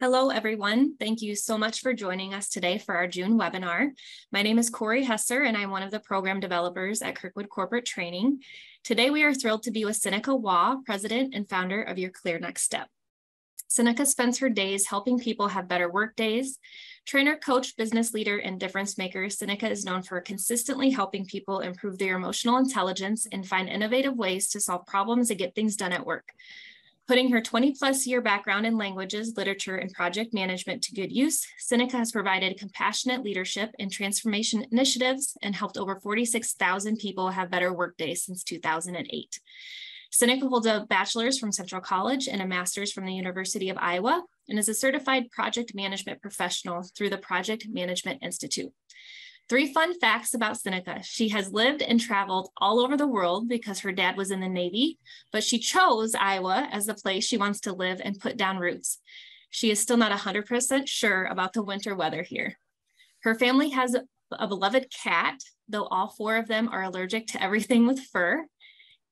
Hello, everyone. Thank you so much for joining us today for our June webinar. My name is Corey Hesser, and I'm one of the program developers at Kirkwood Corporate Training. Today, we are thrilled to be with Sinikka Waugh, president and founder of Your Clear Next Step. Sinikka spends her days helping people have better work days. Trainer, coach, business leader, and difference maker, Sinikka is known for consistently helping people improve their emotional intelligence and find innovative ways to solve problems and get things done at work. Putting her 20-plus year background in languages, literature, and project management to good use, Sinikka has provided compassionate leadership and transformation initiatives and helped over 46,000 people have better workdays since 2008. Sinikka holds a bachelor's from Central College and a master's from the University of Iowa and is a certified project management professional through the Project Management Institute. 3 fun facts about Sinikka. She has lived and traveled all over the world because her dad was in the Navy, but she chose Iowa as the place she wants to live and put down roots. She is still not 100% sure about the winter weather here. Her family has a beloved cat, though all 4 of them are allergic to everything with fur.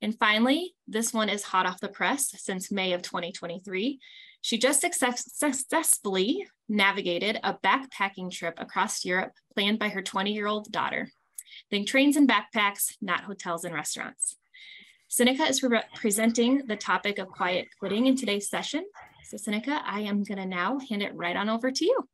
And finally, this one is hot off the press since May of 2023. She just successfully navigated a backpacking trip across Europe planned by her 20-year-old daughter. Think trains and backpacks, not hotels and restaurants. Sinikka is presenting the topic of quiet quitting in today's session. So Sinikka, I am gonna now hand it right on over to you.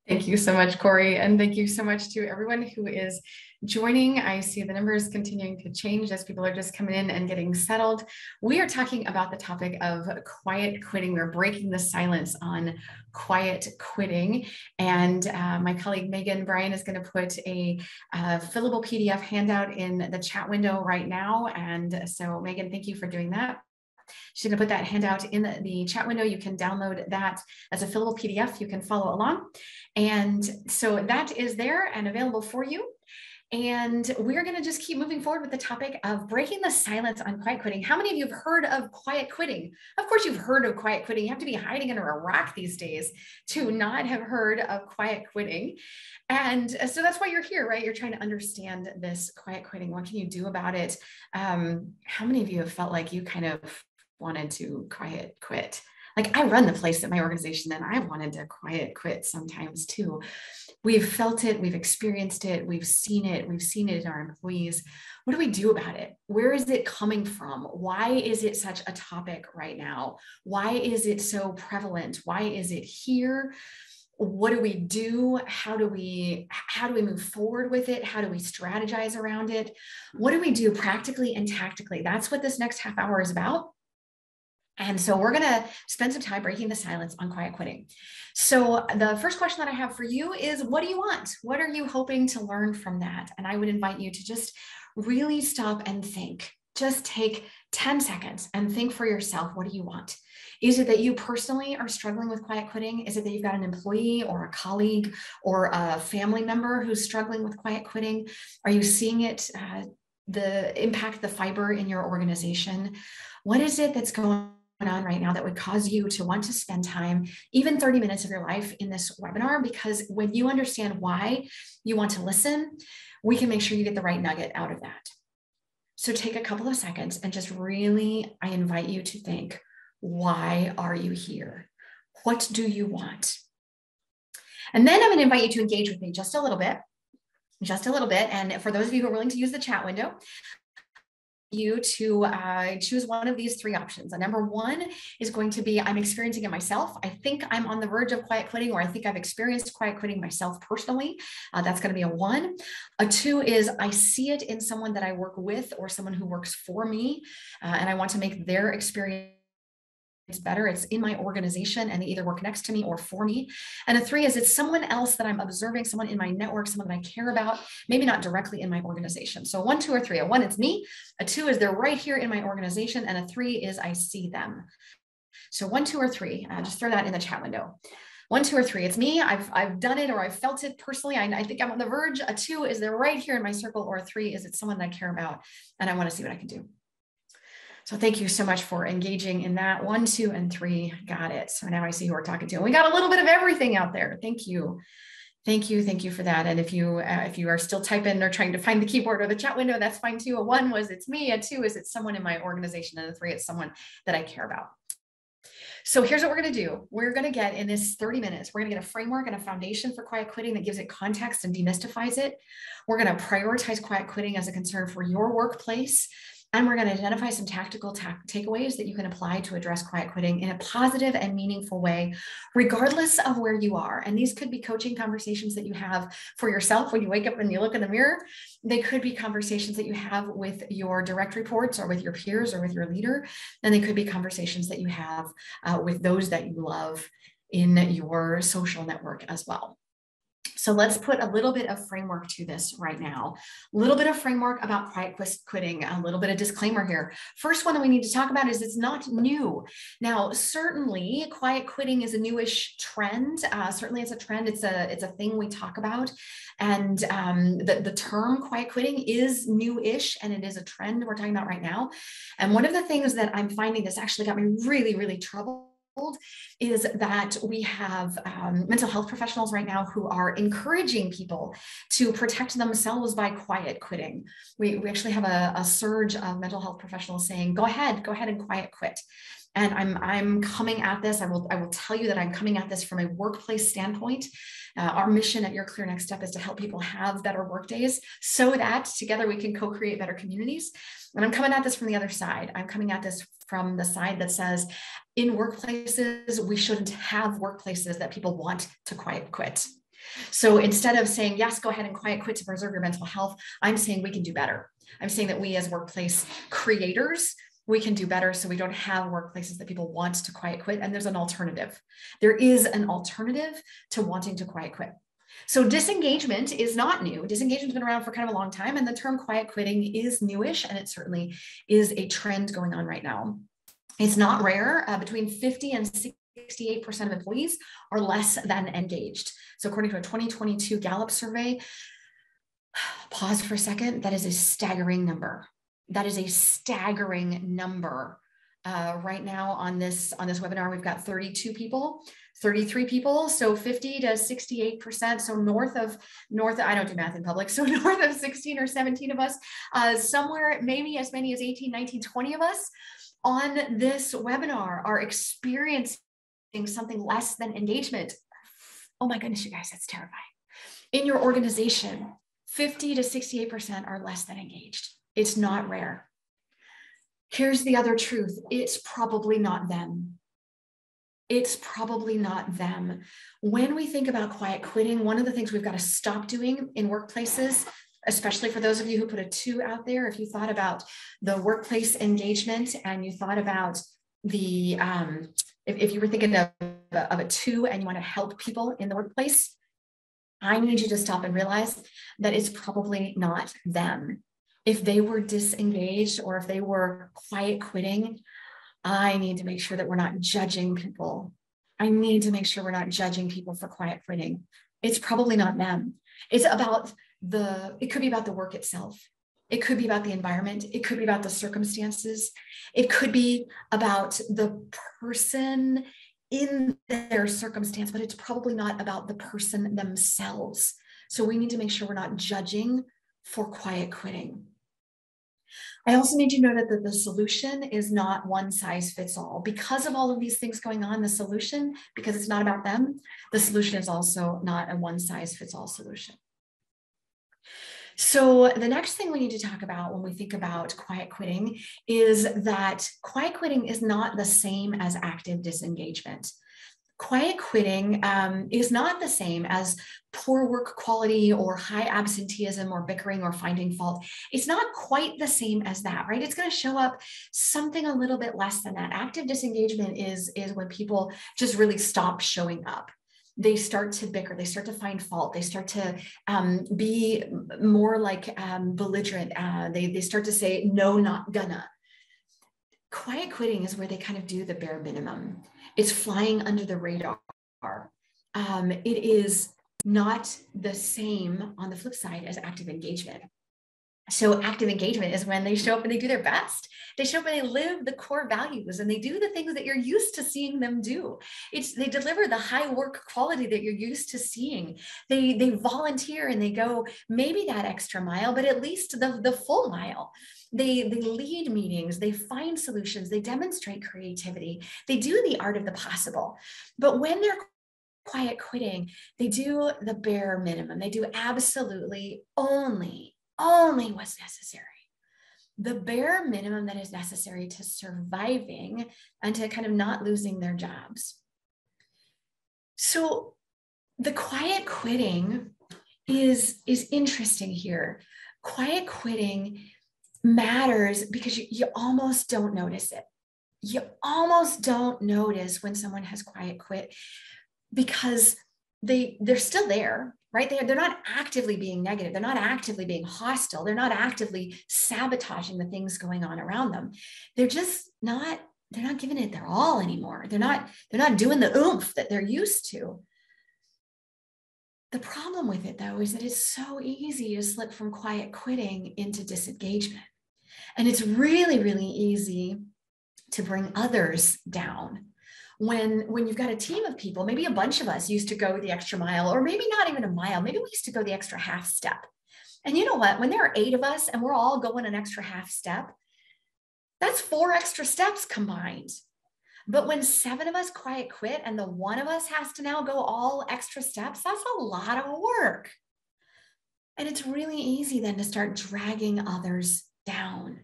Thank you so much, Corey. And thank you so much to everyone who is joining. I see the numbers continuing to change as people are just coming in and getting settled. We are talking about the topic of quiet quitting. We're breaking the silence on quiet quitting. And my colleague, Megan Bryan, is going to put a fillable PDF handout in the chat window right now. And so Megan, thank you for doing that. She's going to put that handout in the chat window. You can download that as a fillable PDF. You can follow along. And so that is there and available for you. And we're going to just keep moving forward with the topic of breaking the silence on quiet quitting. How many of you have heard of quiet quitting? Of course, you've heard of quiet quitting. You have to be hiding under a rock these days to not have heard of quiet quitting. And so that's why you're here, right? You're trying to understand this quiet quitting. What can you do about it? How many of you have felt like you kind of wanted to quiet quit? Like, I run the place at my organization and I wanted to quiet quit sometimes too. We've felt it, we've experienced it, we've seen it in our employees. What do we do about it? Where is it coming from? Why is it such a topic right now? Why is it so prevalent? Why is it here? What do we do? How do we move forward with it? How do we strategize around it? What do we do practically and tactically? That's what this next half hour is about. And so we're going to spend some time breaking the silence on quiet quitting. So the first question that I have for you is, what do you want? What are you hoping to learn from that? And I would invite you to just really stop and think. Just take 10 seconds and think for yourself, what do you want? Is it that you personally are struggling with quiet quitting? Is it that you've got an employee or a colleague or a family member who's struggling with quiet quitting? Are you seeing it, the impact, the fiber in your organization? What is it that's going on right now that would cause you to want to spend time, even 30 minutes of your life, in this webinar? Because when you understand why you want to listen, we can make sure you get the right nugget out of that. So take a couple of seconds and just really, I invite you to think, why are you here? What do you want? And then I'm going to invite you to engage with me just a little bit. And for those of you who are willing to use the chat window, you to choose one of these 3 options. Number 1 is going to be, I'm experiencing it myself. I think I'm on the verge of quiet quitting, or I think I've experienced quiet quitting myself personally. That's going to be a 1. A 2 is, I see it in someone that I work with or someone who works for me, and I want to make their experience better. It's in my organization and they either work next to me or for me. And a 3 is, it's someone else that I'm observing, someone in my network, someone that I care about, maybe not directly in my organization. So 1, 2, or 3. A 1, it's me. A 2 is they're right here in my organization. And a 3 is I see them. So 1, 2, or 3, just throw that in the chat window. 1, 2, or 3, it's me. I've done it, or I've felt it personally. I think I'm on the verge. A 2 is they're right here in my circle, or a 3 is it's someone that I care about and I want to see what I can do. So thank you so much for engaging in that. 1, 2, and 3. Got it. So now I see who we're talking to. And we got a little bit of everything out there. Thank you. Thank you for that. And if you are still typing or trying to find the keyboard or the chat window, that's fine too. A 1 was it's me. A 2 is it's someone in my organization. And a 3, it's someone that I care about. So here's what we're going to do. We're going to get in this 30 minutes, we're going to get a framework and a foundation for quiet quitting that gives it context and demystifies it. We're going to prioritize quiet quitting as a concern for your workplace. And we're going to identify some tactical takeaways that you can apply to address quiet quitting in a positive and meaningful way, regardless of where you are. And these could be coaching conversations that you have for yourself when you wake up and you look in the mirror. They could be conversations that you have with your direct reports or with your peers or with your leader. And they could be conversations that you have with those that you love in your social network as well. So let's put a little bit of framework to this right now. A little bit of framework about quiet quitting, a little bit of disclaimer here. First one that we need to talk about is it's not new. Now, certainly quiet quitting is a newish trend. Certainly it's a trend. It's a thing we talk about. And the term quiet quitting is newish, and it is a trend we're talking about right now. And one of the things that I'm finding this actually got me really, really troubled is that we have mental health professionals right now who are encouraging people to protect themselves by quiet quitting. We actually have a surge of mental health professionals saying, go ahead and quiet quit. And I'm coming at this. I will tell you that I'm coming at this from a workplace standpoint. Our mission at Your Clear Next Step is to help people have better work days so that together we can co-create better communities. And I'm coming at this from the other side. I'm coming at this from the side that says in workplaces, we shouldn't have workplaces that people want to quiet quit. So instead of saying, yes, go ahead and quiet quit to preserve your mental health, I'm saying we can do better. I'm saying that we as workplace creators, we can do better so we don't have workplaces that people want to quiet quit. And there's an alternative. There is an alternative to wanting to quiet quit. So disengagement is not new. Disengagement's been around for kind of a long time, and the term quiet quitting is newish, and it certainly is a trend going on right now. It's not rare. Between 50 and 68% of employees are less than engaged. So according to a 2022 Gallup survey, pause for a second, that is a staggering number. That is a staggering number. Right now on this webinar, we've got 32 people, 33 people, so 50 to 68%. So north, I don't do math in public, so north of 16 or 17 of us, somewhere maybe as many as 18, 19, 20 of us on this webinar are experiencing something less than engagement. Oh my goodness, you guys, that's terrifying. In your organization, 50 to 68% are less than engaged. It's not rare. Here's the other truth. It's probably not them. It's probably not them. When we think about quiet quitting, one of the things we've got to stop doing in workplaces, especially for those of you who put a 2 out there, if you thought about the workplace engagement and you thought about the, if you were thinking of a 2 and you want to help people in the workplace, I need you to stop and realize that it's probably not them. If they were disengaged or if they were quiet quitting, I need to make sure that we're not judging people. I need to make sure we're not judging people for quiet quitting. It's probably not them. It's about it could be about the work itself. It could be about the environment. It could be about the circumstances. It could be about the person in their circumstance, but it's probably not about the person themselves. So we need to make sure we're not judging for quiet quitting. I also need you to know that the solution is not one size fits all. Because of all of these things going on, the solution, because it's not about them, the solution is also not a one size fits all solution. So the next thing we need to talk about when we think about quiet quitting is that quiet quitting is not the same as active disengagement. Quiet quitting is not the same as poor work quality or high absenteeism or bickering or finding fault. It's not quite the same as that, right? It's going to show up something a little bit less than that. Active disengagement is when people just really stop showing up. They start to bicker, they start to find fault, they start to be more like belligerent. They start to say, no, not gonna. Quiet quitting is where they kind of do the bare minimum. It's flying under the radar. It is not the same on the flip side as active engagement. So active engagement is when they show up and they do their best. They show up and they live the core values and they do the things that you're used to seeing them do. They deliver the high work quality that you're used to seeing. They volunteer and they go maybe that extra mile, but at least the full mile. They lead meetings, they find solutions, they demonstrate creativity, they do the art of the possible. But when they're quiet quitting, they do the bare minimum. They do absolutely only what's necessary. The bare minimum that is necessary to surviving and to kind of not losing their jobs. So the quiet quitting is interesting here. Quiet quitting matters because you almost don't notice it. You almost don't notice when someone has quiet quit because they're still there, right? They're not actively being negative. They're not actively being hostile. They're not actively sabotaging the things going on around them. They're just not, they're not giving it their all anymore. They're not doing the oomph that they're used to. The problem with it though, is that it's so easy to slip from quiet quitting into disengagement. And it's really, really easy to bring others down. When you've got a team of people, maybe a bunch of us used to go the extra mile, or maybe not even a mile, maybe we used to go the extra half step. And you know what, when there are 8 of us and we're all going an extra half step, that's 4 extra steps combined. But when 7 of us quiet quit and the 1 of us has to now go all extra steps, that's a lot of work. And it's really easy then to start dragging others down.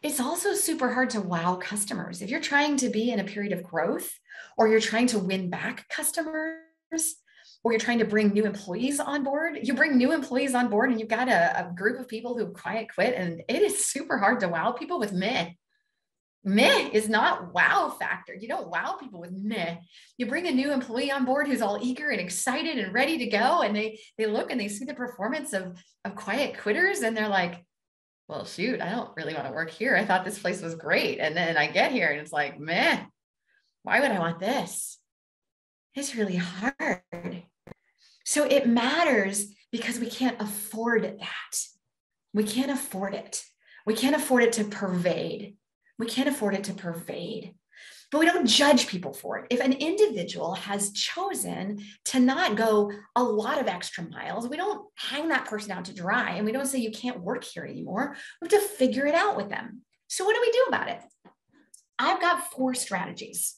It's also super hard to wow customers. If you're trying to be in a period of growth, or you're trying to win back customers, or you're trying to bring new employees on board, you bring new employees on board and you've got a group of people who quiet quit, and it is super hard to wow people with meh. Meh is not wow factor. You don't wow people with meh. You bring a new employee on board who's all eager and excited and ready to go, and they look and they see the performance of quiet quitters, and they're like, well, shoot, I don't really want to work here. I thought this place was great. And then I get here and it's like, meh, why would I want this? It's really hard. So it matters because we can't afford that. We can't afford it. We can't afford it to pervade. We can't afford it to pervade. But we don't judge people for it. If an individual has chosen to not go a lot of extra miles, we don't hang that person out to dry, and we don't say you can't work here anymore. We have to figure it out with them. So what do we do about it? I've got 4 strategies.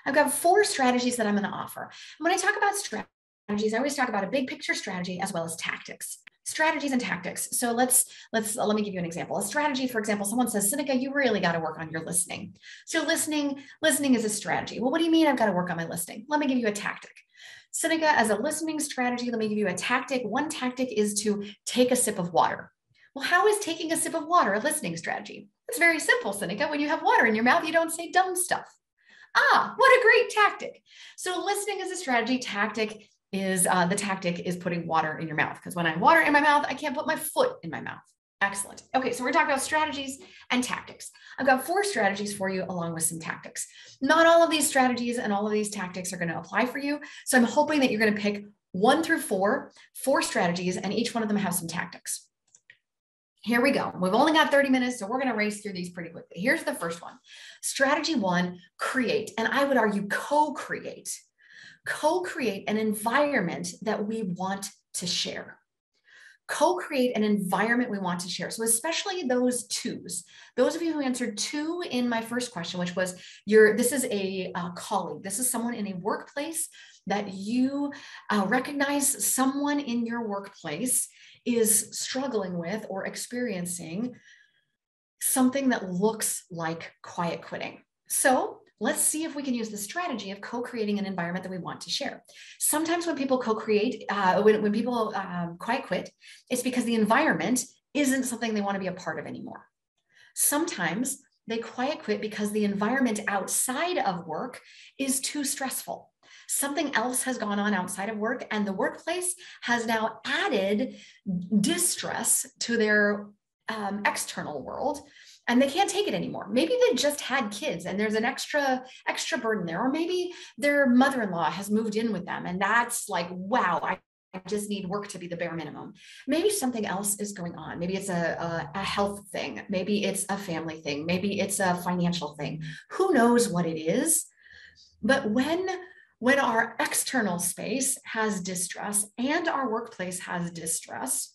I've got 4 strategies that I'm going to offer. And when I talk about strategies, I always talk about a big picture strategy as well as tactics. Strategies and tactics. So let me give you an example. A strategy, for example, someone says, Sinikka, you really got to work on your listening. So listening is a strategy. Well, what do you mean I've got to work on my listening? Let me give you a tactic. Sinikka, as a listening strategy, let me give you a tactic. One tactic is to take a sip of water. Well, how is taking a sip of water a listening strategy? It's very simple, Sinikka. When you have water in your mouth, you don't say dumb stuff. Ah, what a great tactic. So listening is a strategy. Tactic is the tactic is putting water in your mouth, because when I have water in my mouth, I can't put my foot in my mouth. Excellent. Okay, so we're talking about strategies and tactics. I've got 4 strategies for you along with some tactics. Not all of these strategies and all of these tactics are going to apply for you. So I'm hoping that you're going to pick 1 through 4 strategies, and each one of them have some tactics. Here we go. We've only got 30 minutes, so we're going to race through these pretty quickly. Here's the first one. Strategy 1, create. And I would argue co-create. Co-create an environment that we want to share. Co-create an environment we want to share. So especially those 2s, those of you who answered 2 in my first question, which was this is a colleague. This is someone in a workplace that you recognize someone in your workplace is struggling with or experiencing something that looks like quiet quitting. So let's see if we can use the strategy of co-creating an environment that we want to share. Sometimes when people co-create, when people quiet quit, it's because the environment isn't something they want to be a part of anymore. Sometimes they quiet quit because the environment outside of work is too stressful. Something else has gone on outside of work, and the workplace has now added distress to their external world, and they can't take it anymore. Maybe they just had kids and there's an extra burden there, or maybe their mother-in-law has moved in with them, and that's like, wow, I just need work to be the bare minimum. Maybe something else is going on. Maybe it's a health thing. Maybe it's a family thing. Maybe it's a financial thing. Who knows what it is? But when our external space has distress and our workplace has distress,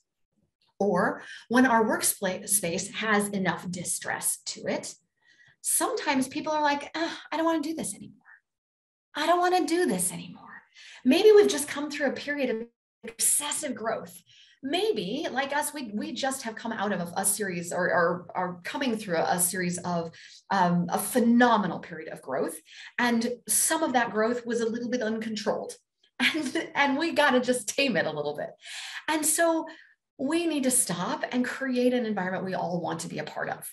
or when our workspace has enough distress to it, sometimes people are like, I don't want to do this anymore. I don't want to do this anymore. Maybe we've just come through a period of excessive growth. Maybe, like us, we just have come out of a series or are coming through a series of a phenomenal period of growth. And some of that growth was a little bit uncontrolled. And we got to just tame it a little bit. And so we need to stop and create an environment we all want to be a part of.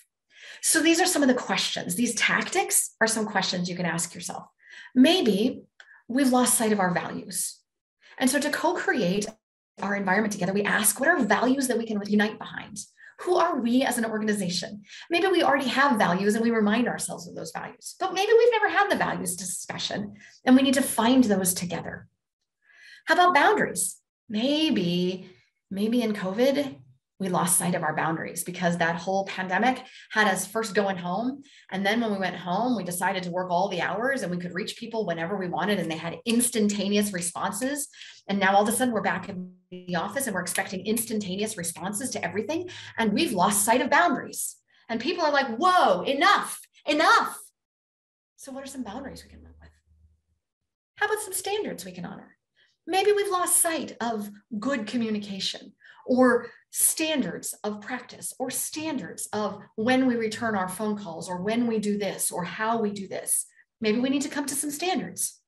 So these are some of the questions. These tactics are some questions you can ask yourself. Maybe we've lost sight of our values. And so to co-create our environment together, we ask, what are values that we can unite behind? Who are we as an organization? Maybe we already have values and we remind ourselves of those values, but maybe we've never had the values discussion and we need to find those together. How about boundaries? Maybe in COVID, we lost sight of our boundaries because that whole pandemic had us first going home. And then when we went home, we decided to work all the hours and we could reach people whenever we wanted and they had instantaneous responses. And now all of a sudden we're back in the office and we're expecting instantaneous responses to everything. And we've lost sight of boundaries. And people are like, whoa, enough. So what are some boundaries we can live with? How about some standards we can honor? Maybe we've lost sight of good communication or standards of practice or standards of when we return our phone calls or when we do this or how we do this. Maybe we need to come to some standards.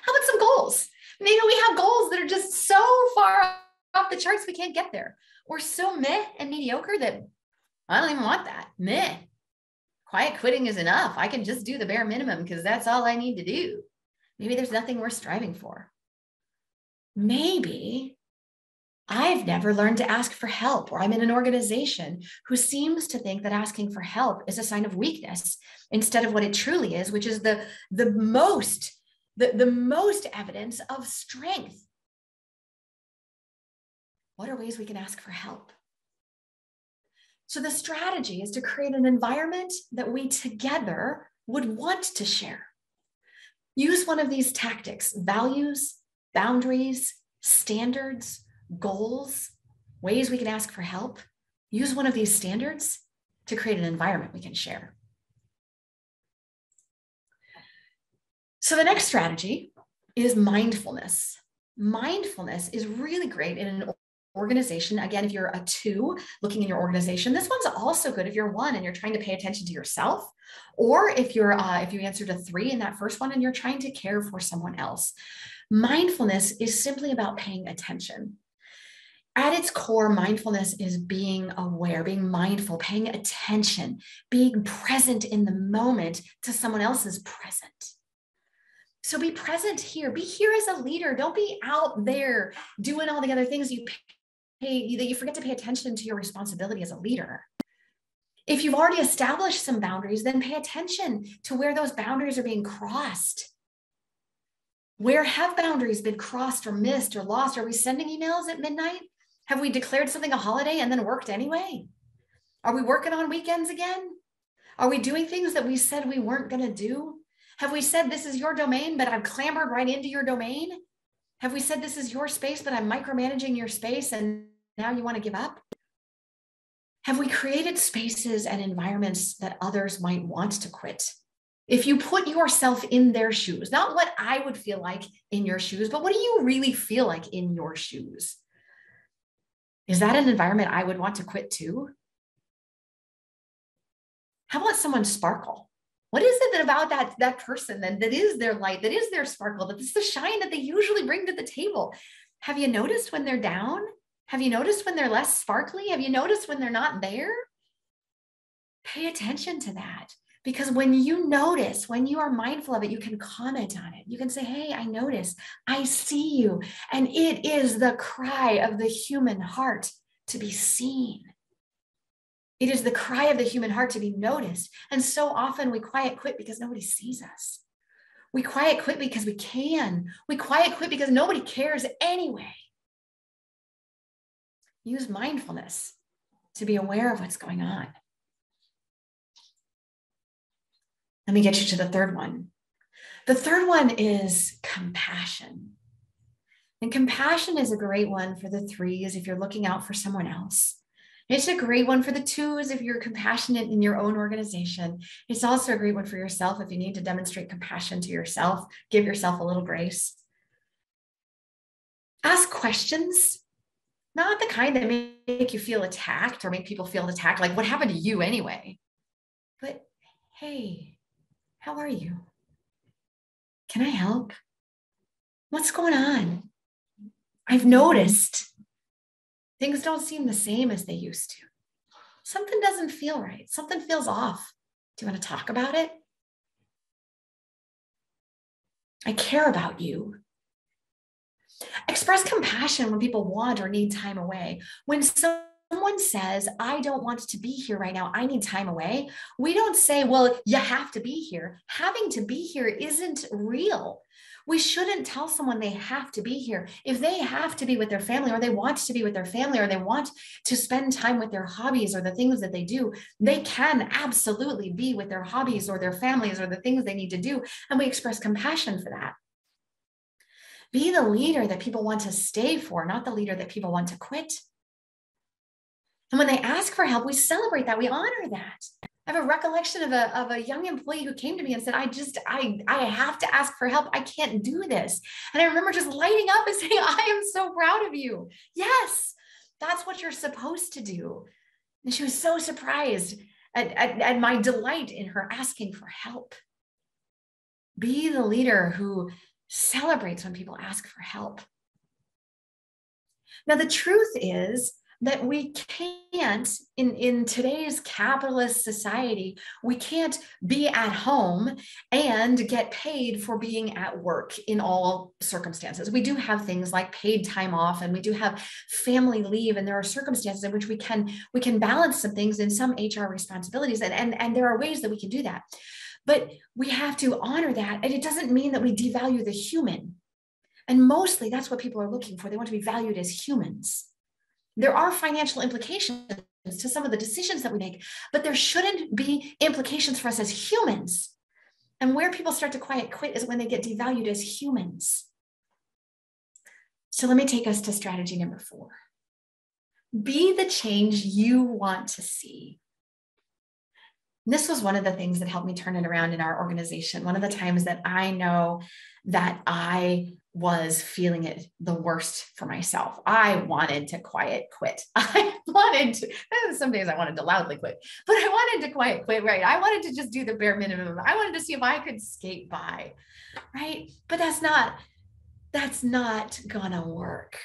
How about some goals? Maybe we have goals that are just so far off the charts we can't get there, or so meh and mediocre that I don't even want that. Meh. Quiet quitting is enough. I can just do the bare minimum because that's all I need to do. Maybe there's nothing worth striving for. Maybe I've never learned to ask for help, or I'm in an organization who seems to think that asking for help is a sign of weakness instead of what it truly is, which is the most evidence of strength. What are ways we can ask for help? So the strategy is to create an environment that we together would want to share. Use one of these tactics: values, boundaries, standards, goals, ways we can ask for help. Use one of these standards to create an environment we can share. So the next strategy is mindfulness. Mindfulness is really great in an organization. Again, if you're a 2 looking in your organization, this one's also good if you're 1 and you're trying to pay attention to yourself, or if you answered a 3 in that first one and you're trying to care for someone else. Mindfulness is simply about paying attention. At its core, mindfulness is being aware, being mindful, paying attention, being present in the moment to someone else's present. So be present here. Be here as a leader. Don't be out there doing all the other things that you forget to pay attention to your responsibility as a leader. If you've already established some boundaries, then pay attention to where those boundaries are being crossed. Where have boundaries been crossed or missed or lost? Are we sending emails at midnight? Have we declared something a holiday and then worked anyway? Are we working on weekends again? Are we doing things that we said we weren't going to do? Have we said this is your domain, but I've clambered right into your domain? Have we said this is your space, but I'm micromanaging your space and now you want to give up? Have we created spaces and environments that others might want to quit? If you put yourself in their shoes, not what I would feel like in your shoes, but what do you really feel like in your shoes? Is that an environment I would want to quit too? How about someone sparkle? What is it about that person that is their light, that is their sparkle, that is the shine that they usually bring to the table? Have you noticed when they're down? Have you noticed when they're less sparkly? Have you noticed when they're not there? Pay attention to that. Because when you notice, when you are mindful of it, you can comment on it. You can say, hey, I notice, I see you. And it is the cry of the human heart to be seen. It is the cry of the human heart to be noticed. And so often we quiet quit because nobody sees us. We quiet quit because we can. We quiet quit because nobody cares anyway. Use mindfulness to be aware of what's going on. Let me get you to the third one. The third one is compassion. And compassion is a great one for the 3s if you're looking out for someone else. It's a great one for the 2s if you're compassionate in your own organization. It's also a great one for yourself if you need to demonstrate compassion to yourself. Give yourself a little grace. Ask questions, not the kind that make you feel attacked or make people feel attacked, like what happened to you anyway? But hey, how are you? Can I help? What's going on? I've noticed things don't seem the same as they used to. Something doesn't feel right. Something feels off. Do you want to talk about it? I care about you. Express compassion when people want or need time away. When someone says, I don't want to be here right now, I need time away, we don't say, well, you have to be here. Having to be here isn't real. We shouldn't tell someone they have to be here. If they have to be with their family, or they want to be with their family, or they want to spend time with their hobbies or the things that they do, they can absolutely be with their hobbies or their families or the things they need to do. And we express compassion for that. Be the leader that people want to stay for, not the leader that people want to quit. And when they ask for help, we celebrate that. We honor that. I have a recollection of a young employee who came to me and said, I have to ask for help. I can't do this. And I remember just lighting up and saying, I am so proud of you. Yes, that's what you're supposed to do. And she was so surprised at my delight in her asking for help. Be the leader who celebrates when people ask for help. Now, the truth is that we can't, in today's capitalist society, we can't be at home and get paid for being at work in all circumstances. We do have things like paid time off, and we do have family leave, and there are circumstances in which we can balance some things in some HR responsibilities, and there are ways that we can do that. But we have to honor that, and it doesn't mean that we devalue the human. And mostly that's what people are looking for. They want to be valued as humans. There are financial implications to some of the decisions that we make, but there shouldn't be implications for us as humans. And where people start to quiet quit is when they get devalued as humans. So let me take us to strategy number 4. Be the change you want to see. And this was one of the things that helped me turn it around in our organization. One of the times that I know that I was feeling it the worst for myself. I wanted to quiet quit. Some days I wanted to loudly quit, but I wanted to quiet quit, right? I wanted to just do the bare minimum. I wanted to see if I could skate by, right? But that's not gonna work.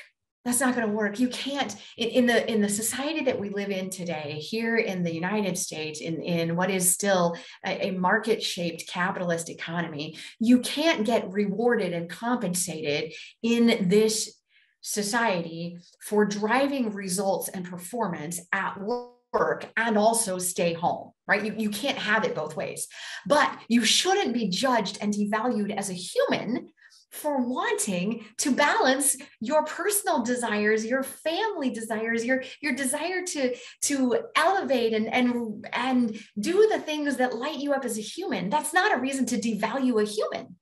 That's not going to work. You can't, in the society that we live in today, here in the United States, in what is still a market-shaped capitalist economy, you can't get rewarded and compensated in this society for driving results and performance at work and also stay home, right? You can't have it both ways. But you shouldn't be judged and devalued as a human for wanting to balance your personal desires, your family desires, your desire to elevate and do the things that light you up as a human. That's not a reason to devalue a human.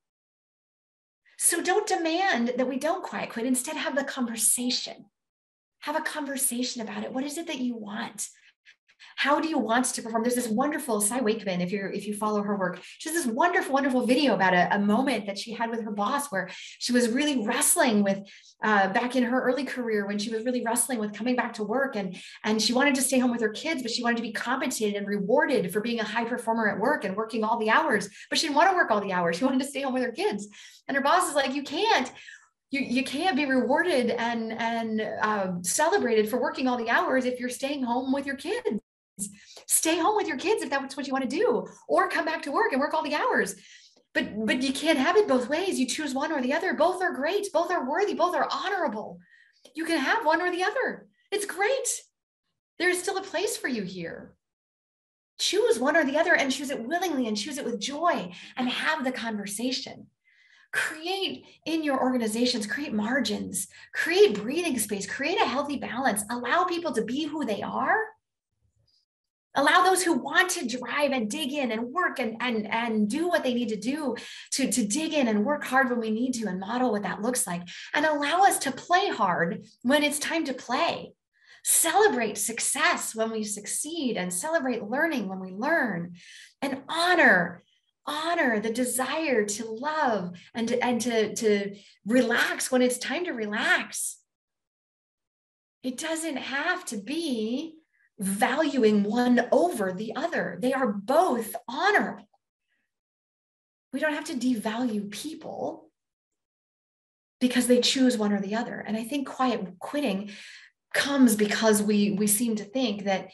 So don't demand that we don't quiet quit. Instead, have the conversation. Have a conversation about it. What is it that you want? How do you want to perform? There's this wonderful Cy Wakeman, if you follow her work, she has this wonderful, wonderful video about a moment that she had with her boss where she was really wrestling with, back in her early career, when she was really wrestling with coming back to work, and she wanted to stay home with her kids, but she wanted to be compensated and rewarded for being a high performer at work and working all the hours, but she didn't want to work all the hours. She wanted to stay home with her kids. And her boss is like, you can't be rewarded and celebrated for working all the hours if you're staying home with your kids. Stay home with your kids if that's what you want to do, or come back to work and work all the hours. But you can't have it both ways. You choose one or the other. Both are great. Both are worthy. Both are honorable. You can have one or the other. It's great. There's still a place for you here. Choose one or the other, and choose it willingly, and choose it with joy, and have the conversation. Create in your organizations, create margins, create breathing space, create a healthy balance, allow people to be who they are. Allow those who want to drive and dig in and work and do what they need to do to dig in and work hard when we need to and model what that looks like. And allow us to play hard when it's time to play. Celebrate success when we succeed and celebrate learning when we learn. And honor the desire to love and to relax when it's time to relax. It doesn't have to be valuing one over the other. They are both honorable. We don't have to devalue people because they choose one or the other. And I think quiet quitting comes because we seem to think that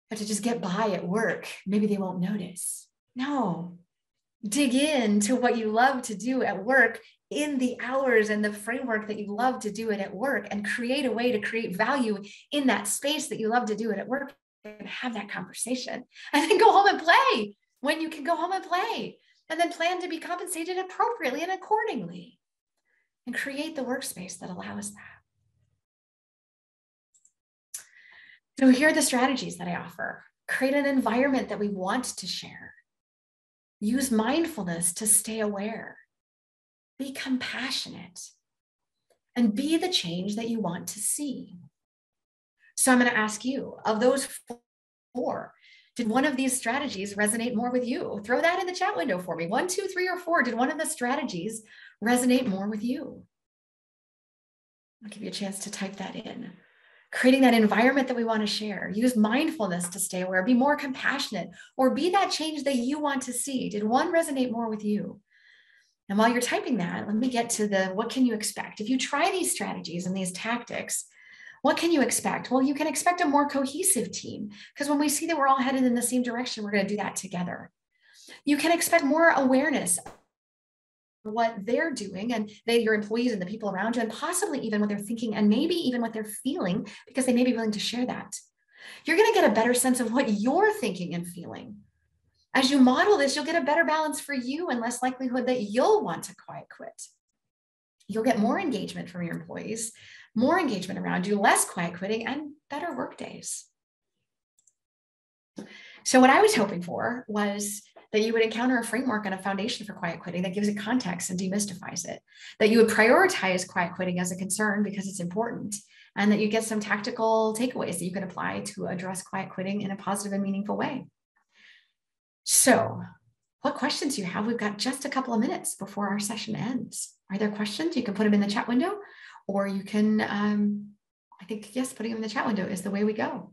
have to just get by at work. Maybe they won't notice. No, dig into what you love to do at work in the hours and the framework that you love to do it at work, and create a way to create value in that space that you love to do it at work, and have that conversation, and then go home and play when you can go home and play, and then plan to be compensated appropriately and accordingly, and create the workspace that allows that. So here are the strategies that I offer. Create an environment that we want to share. Use mindfulness to stay aware. Be compassionate. And be the change that you want to see. So I'm going to ask you, of those 4, did one of these strategies resonate more with you? Throw that in the chat window for me. 1, 2, 3, or 4. Did one of the strategies resonate more with you? I'll give you a chance to type that in. Creating that environment that we want to share. Use mindfulness to stay aware. Be more compassionate, or be that change that you want to see. Did one resonate more with you? And while you're typing that, let me get to what can you expect? If you try these strategies and these tactics, what can you expect? Well, you can expect a more cohesive team, because when we see that we're all headed in the same direction, we're going to do that together. You can expect more awareness of what they're doing, and your employees and the people around you, and possibly even what they're thinking, and maybe even what they're feeling, because they may be willing to share that. You're going to get a better sense of what you're thinking and feeling. As you model this, you'll get a better balance for you and less likelihood that you'll want to quiet quit. You'll get more engagement from your employees, more engagement around you, less quiet quitting, and better work days. So what I was hoping for was that you would encounter a framework and a foundation for quiet quitting that gives it context and demystifies it, that you would prioritize quiet quitting as a concern because it's important, and that you get some tactical takeaways that you can apply to address quiet quitting in a positive and meaningful way. So what questions do you have? We've got just a couple of minutes before our session ends. Are there questions? You can put them in the chat window, or you can, I think, yes, putting them in the chat window is the way we go.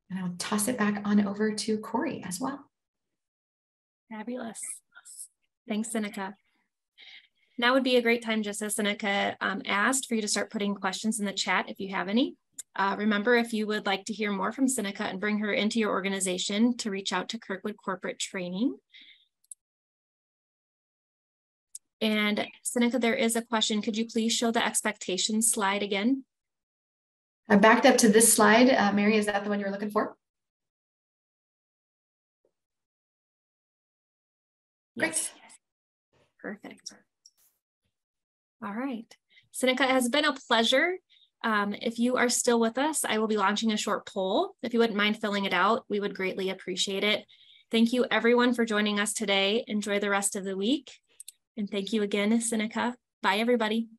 And I'll toss it back on over to Corey as well. Fabulous. Thanks, Sinikka. Now would be a great time, just as Sinikka asked, for you to start putting questions in the chat if you have any. Remember, if you would like to hear more from Sinikka and bring her into your organization, to reach out to Kirkwood Corporate Training. And Sinikka, there is a question. Could you please show the expectations slide again? I backed up to this slide. Mary, is that the one you're looking for? Yes. Great. Perfect. All right. Sinikka, it has been a pleasure. If you are still with us, I will be launching a short poll. If you wouldn't mind filling it out, we would greatly appreciate it. Thank you, everyone, for joining us today. Enjoy the rest of the week. And thank you again, Sinikka. Bye, everybody.